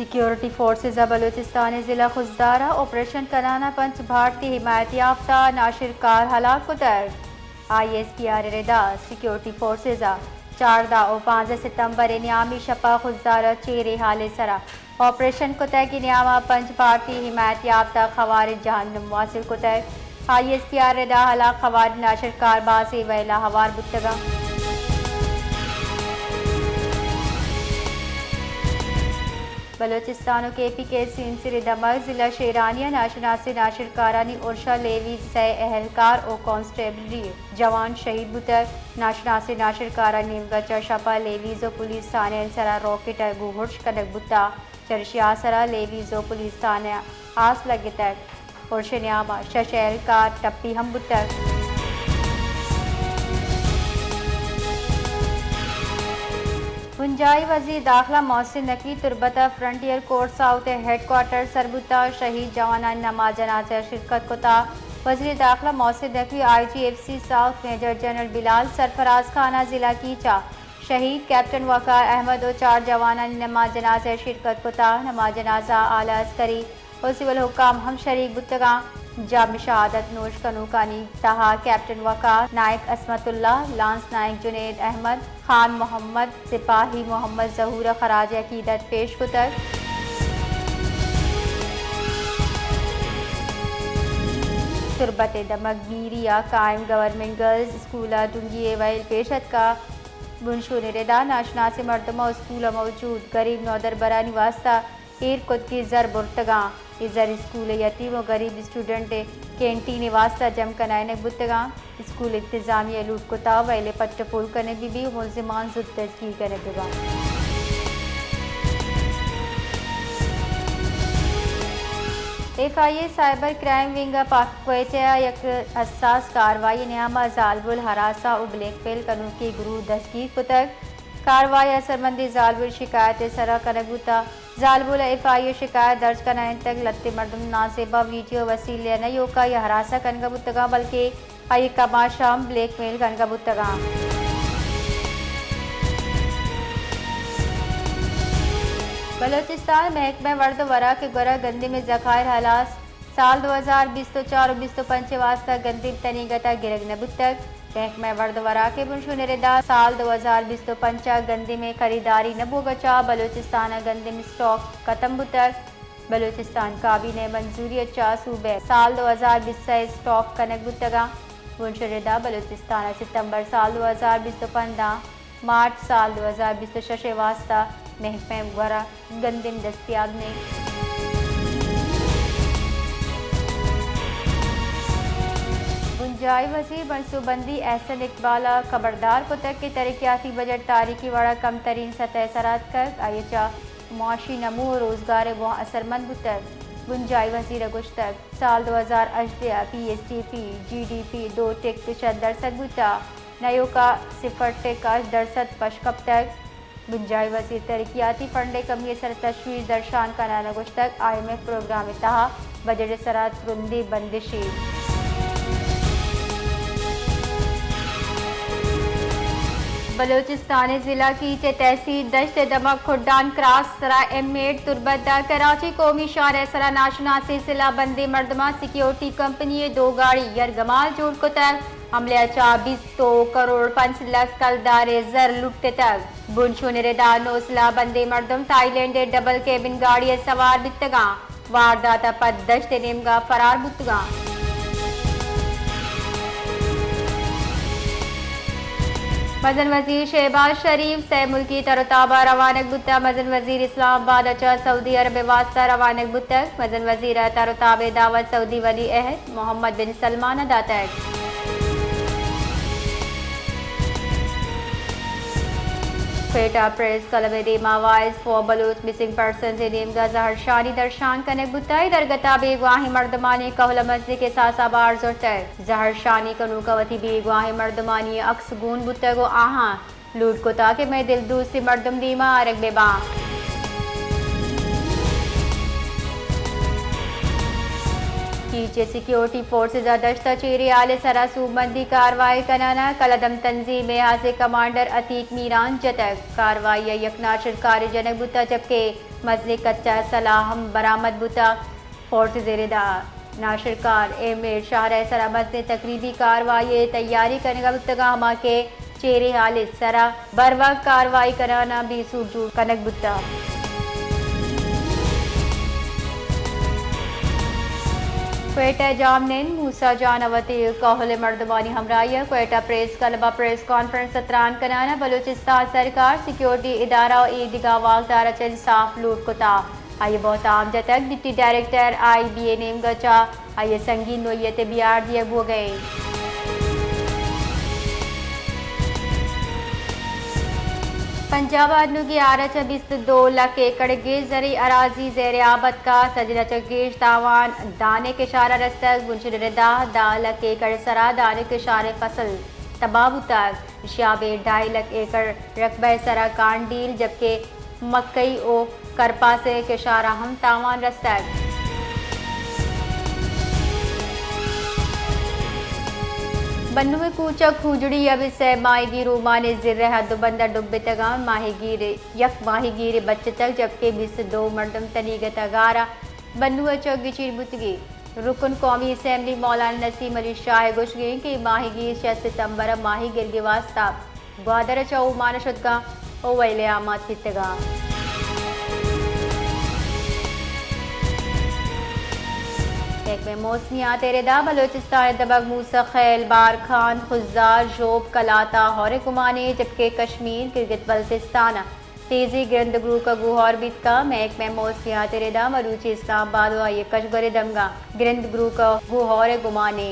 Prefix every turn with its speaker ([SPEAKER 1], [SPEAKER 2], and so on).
[SPEAKER 1] Security forces Balochistan ज़िला खुजदारा operation कराना पंच भारतीय हिमायत याफ्ता नाशिरकार हलाक कुतर ISPR रिदा सिक्योरिटी फोर्सेज 4 और 5 सितंबर न्यामी शपा खुजदारा चेरे हाले सरा ऑपरेशन कुतर की न्यामा पंच भारतीय हिमायत याफ्ता खवारिज जहन्नुम वासिल कुतर ISPR रिदा हलाक खवारिज नाशिरकार बासी वैला हवार बुतगा बलोचिस्तान के KP सिंसिर दमक जिला शेरानिया नाशनासी नाशिरकारानी उर्शा लेवी से अहलकार और कांस्टेबलरी जवान शहीद बुतर नाशनासी नाशिरकारा नीमगचा शपा लेवीजो पुलिस थाने सरा रॉकेट गुहुर्श कनक बुता चरशिया सरा लेवीजो पुलिस थाने आस लगे तक उर्शन्यामा शश अहलकार टप्पी हम बुतर गुंजाई वजीर दाखिला मोहसिन नकवी तुरबता फ्रंटियर कोर्ट साउथ हेडक्वार्टर सरबुता शहीद जवाना नमाज जनाजा शिरकत कोता वजीर दाखिला Mohsin Naqvi IGFC south major general Bilal Sarfaraz खाना जिला कीचा शहीद कैप्टन वकार अहमद और 4 जवाना नमाज जनाजा शिरकत कोता नमाज जनाजा आला अस्करी और सिविल हुकाम हम शरीक बुतगा जाम शहादत नोश कनूकानी तहा कैप्टन वकार नायक असमतुल्ला लांस नायक जुनेद अहमद खान मोहम्मद सिपाही मोहम्मद जहूर खराज अकीदत पेश कुतर तुरबत दमक मीरिया कायम गवर्नमेंट गर्ल्स स्कूल दुंगी वैल पेशत का बुनशु निरेदा नाशना से मरतमा स्कूल मौजूद गरीब नौदर बरानी वास्ता ईर खुद की जर बुरतगा इजर स्कूल यतीम और गरीब स्टूडेंट कैंटीन वास्ता जम कनायन बुतगा स्कूल इंतजामिया लूट कुता वैले पट्ट पुल करने भी मुलजिमान जुद्दत की करने बिगा FIA cyber crime wing Pakistan एक हसास कार्रवाई न्यामा जालबुल हरासा और ब्लैकमेल कनू की गुरु दस्तगीर कुतक कार्रवाई असरमंदी जालबुल शिकायत सरा कनगुता जालबुल FIA शिकायत दर्ज कराने तक लत्ते मर्दम नासेबा वीडियो वसीले न योका या हरासा कनगा बुतगा बल्कि आई कमा शाम ब्लैकमेल कनगा बुतगा बलोचिस्तान महकमा वर्द वरा के गोरा गंदी में जखायर हालास साल 2024 और 2025 वास्ता गंदी तनीगता गिरग नबुतक महकमा वर्द वरा के बुनशु निरेदा साल 2025 गंदी में खरीदारी नबोगचा बलोचिस्तान गंदी में स्टॉक खत्म बुतक बलोचिस्तान काबीने मंजूरी अच्छा सूबे साल 2020 से स्टॉक कनक बुतगा बुनशु निरेदा बलोचिस्तान सितंबर साल 2025 मार्च साल 2026 वास्ता महकमा वरा गंदिम दस्तियाब ने गुंजाई वजीर मनसूबंदी एहसन इकबाल खबरदार को तक के तरक्याती बजट तारीखी वाड़ा कम तरीन सतह सरात कर आयचा मुआशी नमू और रोजगार वो असरमंद बुतर गुंजाई वजीर गुश्तक साल 2018 PSTP GDP 2% बुता नयो का 0% पशकब तक गुंजाई वजीर तरक्याती फंडे कमी सर तशवीर दर्शान का नाना गुश्तक IMF प्रोग्राम तहा बजट सरात रुंदी बंदिशी बलोचिस्तान ज़िला की तहसील दश्त दमक खुर्दान क्रास सरा एमेड तुरबदा कराची कौमी शार सरा नाशनासी सिला बंदे मर्दमा सिक्योरिटी कंपनी 2 गाड़ी यरगमाल जोड़ को तक हमले 22 करोड़ 5 लाख कलदारे जर लुटते तक बुनशु निरेदा नौसला बंदे मर्दम थाईलैंड डबल केबिन गाड़ी सवार बितगा वारदाता पद दश्त नेमगा फरार बुतगा मजन वजीर शहबाज शरीफ से मुल्की तरताबा रवानक बुत्ता मजन वजीर इस्लामाबाद अच्छा सऊदी अरब वास्ता रवानक बुत्तक मजन वजीर तरताबे दावत सऊदी वली अहद मोहम्मद बिन सलमान दातक क्वेटा प्रेस क्लब दीमा voice for Baloch missing person नेमगा जहर शानी दर्शान कनक बुताई दरगता बेगवाही मर्दमानी कहल मजदी के सासा बार जोरत जहर शानी कनू कवती बेगवाही मर्दमानी अक्स गुन बुतगो आहा लूट को ताकि मैं दिल दूसरी मर्दम दीमा आरक बेबा कीचे सिक्योरिटी फोर्सेज दश्ता चेरे आले सरा सूबंदी कार्रवाई कनाना कलदम तंजीम हासे कमांडर अतीक मीरान जतक कार्रवाई यकना शिरकारी जनक बुता जबकि मजले कच्चा सलाहम बरामद बुता फोर्सेज रेदा नाशिरकार एम शाहर सरा मजले तकरीबी कार्रवाई तैयारी करने का बुतगा हमा के चेरे आले सरा बर वक्त कार्रवाई कराना भी सूरजू कनक बुता क्वेटा जामनेन मूसा जानवती कहल मर्दबानी हमराइया क्वेटा प्रेस कलबा प्रेस कॉन्फ्रेंस सत्रान कनाना बलूचिस्तान सरकार सिक्योरिटी इदारा और ईदगा वागदारा चंद साफ लूट कुता आइए बहुत आम जतक डिप्टी डायरेक्टर IBA नेम गचा आइए संगीन नोयत बिहार दिया हो गए। पंजाब आदनुगी आरच 22 लाख एकड़ गेज जरी अराजी जेर आबद का सजरा चगेश दावान दाने के शारा रस्तक बुंशर रदा 10 लाख एकड़ सरा दाने के शारे फसल तबाबू तक शाबे 2.5 लाख एकड़ रकबे सरा कांडील जबकि मकई ओ करपा से के शारा हम तावान रस्तक बन्नुए कूचक खुजड़ी अब से माहीगीर माने जिर हद बंदा डुब्बे तगाम माहीगीर यक माहीगीर बच्चे तक जबकि 22 मर्दम तनीग तगारा बन्नुए चौकी चिरबुतगी रुकन कौमी असम्बली मौलाना नसीम अली शाह गुशगे कि माहीगीर 6 सितंबर माहीगीर के वास्ता ग्वादर चौ मानशुदगा ओ वैले आमाद फितगा एक में मौसमियात रेदा बलोचिस्तान दबग मूसा खैल बार खान खुजार जोब कलाता हौरे कुमाने जबकि कश्मीर गिरगित बल्तिस्तान तेजी गिरंद ग्रू का गुहौर बीत का महक में मौसमियात रेदा मरूची इस्लामाबाद ये कशगरे दमगा गिरंद ग्रू का गुहौर गुमाने